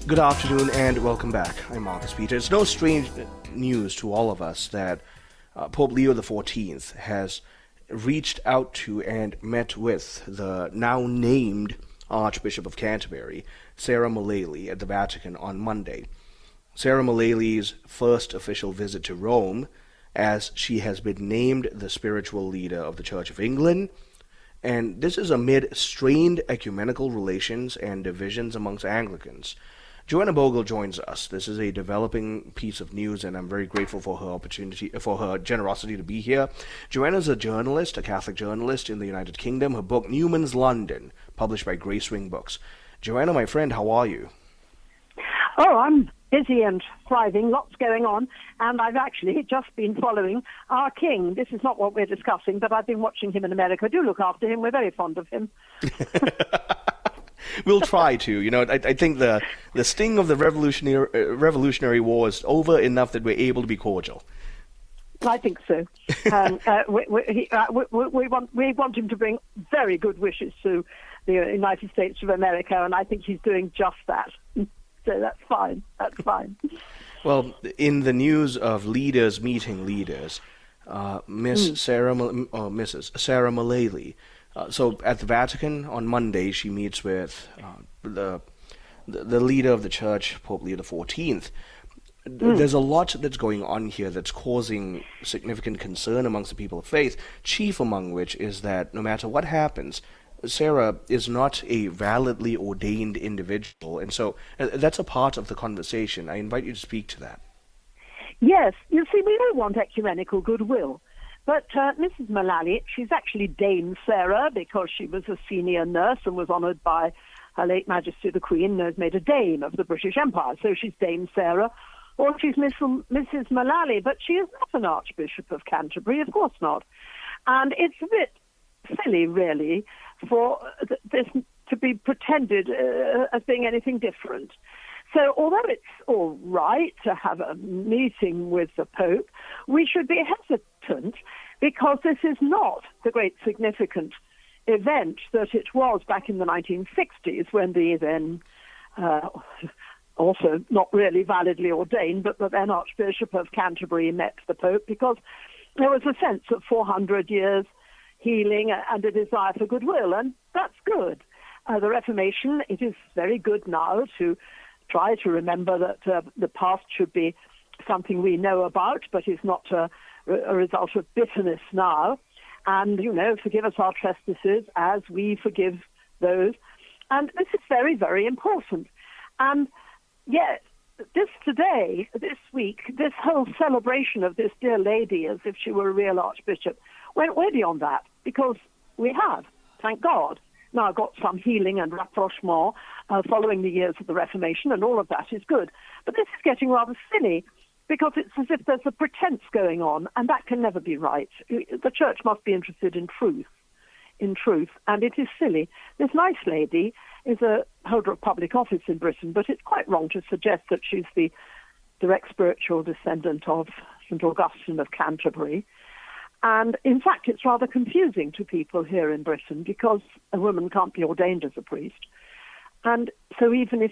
Good afternoon and welcome back. I'm Marcus Peter. It's no strange news to all of us that Pope Leo XIV has reached out to and met with the now named Archbishop of Canterbury, Sarah Mullally, at the Vatican on Monday. Sarah Mullally's first official visit to Rome, as she has been named the spiritual leader of the Church of England, and this is amid strained ecumenical relations and divisions amongst Anglicans. Joanna Bogle joins us. This is a developing piece of news, and I'm very grateful for her generosity to be here. Joanna is a journalist, a Catholic journalist in the United Kingdom. Her book, Newman's London, published by Gracewing Books. Joanna, my friend, how are you? Oh, I'm busy and thriving, lots going on, and I've actually just been following our king. This is not what we're discussing, but I've been watching him in America. Do look after him. We're very fond of him. We'll try to. I think the sting of the Revolutionary War is over enough that we're able to be cordial. I think so. We want him to bring very good wishes to the United States of America, and I think he's doing just that. So that's fine. That's fine. Well, in the news of leaders meeting leaders, Mrs. Sarah Mullally. So at the Vatican on Monday, she meets with the leader of the Church, Pope Leo XIV. There's a lot that's going on here that's causing significant concern amongst the people of faith, chief among which is that no matter what happens, Sarah is not a validly ordained individual, and so that's a part of the conversation. I invite you to speak to that. Yes, you see, we don't want ecumenical goodwill. But Mrs. Mullally, she's actually Dame Sarah because she was a senior nurse and was honoured by Her late Majesty the Queen, who's made a Dame of the British Empire. So she's Dame Sarah, or she's Mrs. Mullally, but she is not an Archbishop of Canterbury, of course not. And it's a bit silly, really, for this to be pretended as being anything different. So although it's all right to have a meeting with the Pope, we should be hesitant because this is not the great significant event that it was back in the 1960s when the then, also not really validly ordained, but the then Archbishop of Canterbury met the Pope, because there was a sense of 400 years healing and a desire for goodwill, and that's good. The Reformation, it is very good now to try to remember that the past should be something we know about, but is not a result of bitterness now. And, forgive us our trespasses as we forgive those. And this is very, very important. And yet, this week, this whole celebration of this dear lady as if she were a real archbishop went way beyond that, because we have, thank God, now got some healing and rapprochement following the years of the Reformation, and all of that is good. But this is getting rather silly, because it's as if there's a pretense going on, and that can never be right. The Church must be interested in truth, and it is silly. This nice lady is a holder of public office in Britain, but it's quite wrong to suggest that she's the direct spiritual descendant of St. Augustine of Canterbury. And in fact, it's rather confusing to people here in Britain because a woman can't be ordained as a priest. And so even if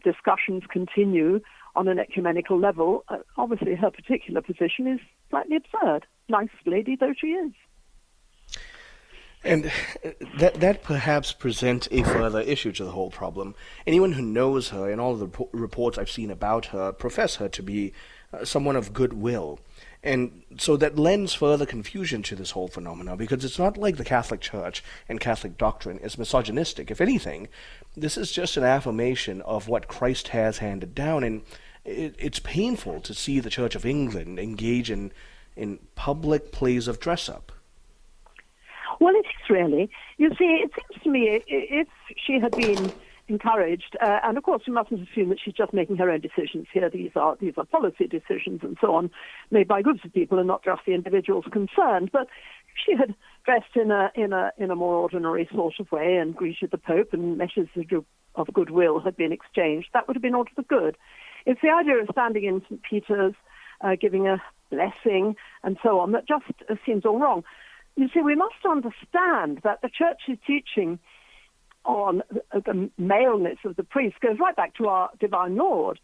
discussions continue on an ecumenical level, obviously her particular position is slightly absurd, nice lady though she is. And that perhaps presents a further issue to the whole problem. Anyone who knows her, and all of the reports I've seen about her, profess her to be someone of goodwill. And so that lends further confusion to this whole phenomena, because it's not like the Catholic Church and Catholic doctrine is misogynistic. If anything, this is just an affirmation of what Christ has handed down, and it's painful to see the Church of England engage in public plays of dress-up. Well, it is really. You see, it seems to me if she had been encouraged, and of course we mustn't assume that she's just making her own decisions here. These are policy decisions and so on, made by groups of people and not just the individuals concerned. But if she had dressed in a more ordinary sort of way and greeted the Pope, and messages of goodwill had been exchanged, that would have been all to the good. It's the idea of standing in St. Peter's, giving a blessing and so on, that just seems all wrong. You see, we must understand that the Church's teaching on the maleness of the priest goes right back to our divine Lord.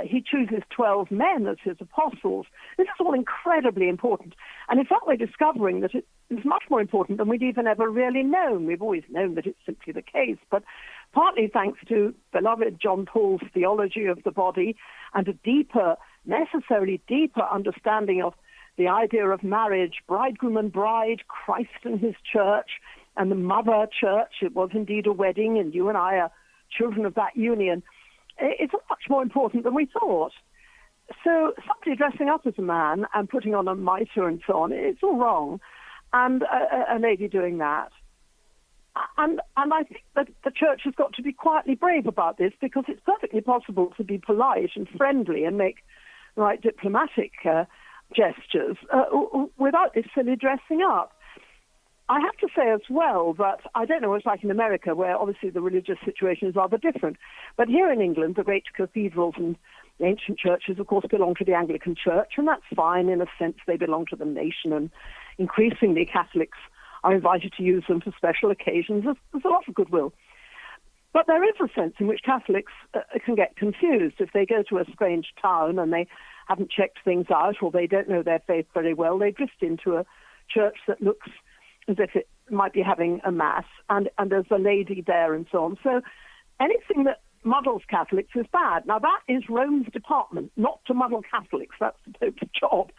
He chooses 12 men as his apostles. This is all incredibly important. And in fact, we're discovering that it is much more important than we'd even ever really known. We've always known that it's simply the case, but partly thanks to beloved John Paul's theology of the body and a deeper, necessarily deeper understanding of the idea of marriage, bridegroom and bride, Christ and his church, and the mother church. It was indeed a wedding, and you and I are children of that union. It's much more important than we thought. So somebody dressing up as a man and putting on a mitre and so on, it's all wrong. And a lady doing that. And I think that the church has got to be quietly brave about this, because it's perfectly possible to be polite and friendly and make the right diplomatic gestures without this silly dressing up. I have to say as well that I don't know what it's like in America, where obviously the religious situation is rather different. But here in England, the great cathedrals and the ancient churches, of course, belong to the Anglican Church, and that's fine. In a sense, they belong to the nation, and increasingly Catholics are invited to use them for special occasions. There's a lot of goodwill. But there is a sense in which Catholics can get confused if they go to a strange town and they haven't checked things out, or they don't know their faith very well. They drift into a church that looks as if it might be having a mass, and there's a lady there and so on. So anything that muddles Catholics is bad. Now, that is Rome's department, not to muddle Catholics. That's the Pope's job.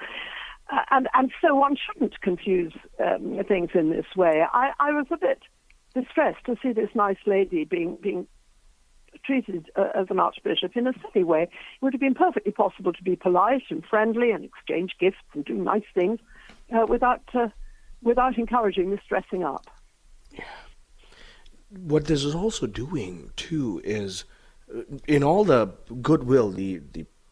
And so one shouldn't confuse things in this way. I was a bit distressed to see this nice lady being treated as an archbishop in a silly way. It would have been perfectly possible to be polite and friendly and exchange gifts and do nice things without encouraging this dressing up. Yeah. What this is also doing, too, is in all the goodwill, the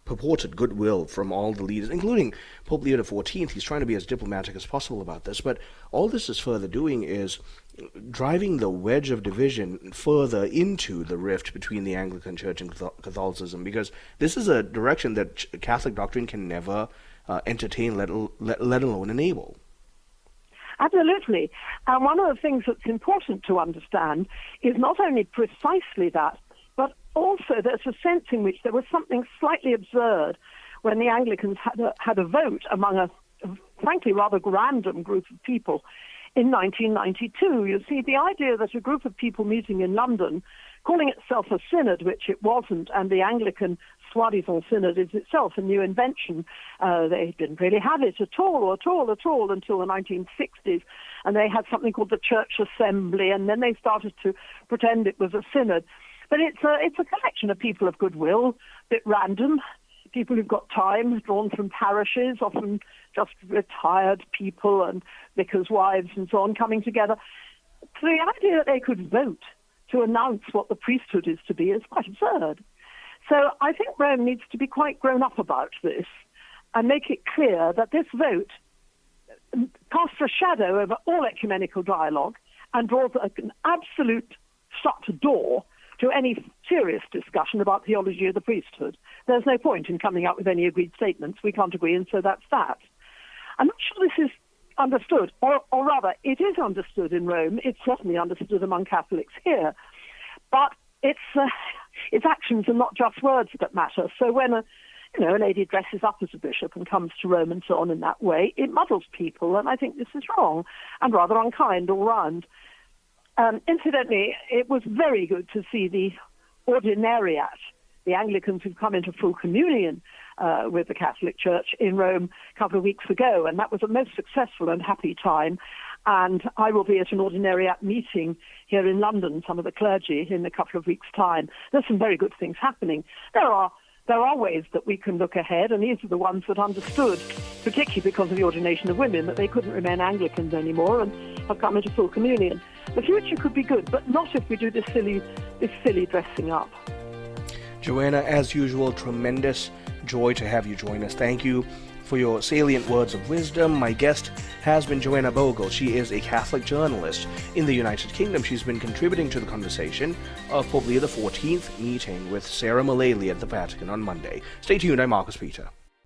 purported goodwill from all the leaders, including Pope Leo XIV, he's trying to be as diplomatic as possible about this, but all this is further doing is driving the wedge of division further into the rift between the Anglican Church and Catholicism, because this is a direction that Catholic doctrine can never entertain, let alone enable. Absolutely. And one of the things that's important to understand is not only precisely that, but also there's a sense in which there was something slightly absurd when the Anglicans had a vote among a frankly rather random group of people in 1992. You see, the idea that a group of people meeting in London, calling itself a synod, which it wasn't, and the Anglican soi-disant synod is itself a new invention. They didn't really have it at all until the 1960s, and they had something called the Church Assembly, and then they started to pretend it was a synod. But it's a collection of people of goodwill, a bit random, people who've got time, drawn from parishes, often just retired people and vicars' wives and so on, coming together. So the idea that they could vote to announce what the priesthood is to be is quite absurd. So I think Rome needs to be quite grown up about this and make it clear that this vote casts a shadow over all ecumenical dialogue and draws an absolute shut door to any serious discussion about theology of the priesthood. There's no point in coming up with any agreed statements. We can't agree, and so that's that. I'm not sure this is understood, or rather, it is understood in Rome. It's certainly understood among Catholics here. But it's actions and not just words that matter. So when a lady dresses up as a bishop and comes to Rome and so on in that way, it muddles people, and I think this is wrong and rather unkind all round. Incidentally, it was very good to see the ordinariat, the Anglicans who've come into full communion with the Catholic Church in Rome a couple of weeks ago, and that was a most successful and happy time. And I will be at an ordinariat meeting here in London, some of the clergy, in a couple of weeks' time. There's some very good things happening. There are ways that we can look ahead, and these are the ones that understood, particularly because of the ordination of women, that they couldn't remain Anglicans anymore and have come into full communion. The future could be good, but not if we do this silly dressing up. Joanna, as usual, tremendous joy to have you join us. Thank you for your salient words of wisdom. My guest has been Joanna Bogle. She is a Catholic journalist in the United Kingdom. She's been contributing to the conversation of Pope Leo XIV meeting with Sarah Mullally at the Vatican on Monday. Stay tuned. I'm Marcus Peter.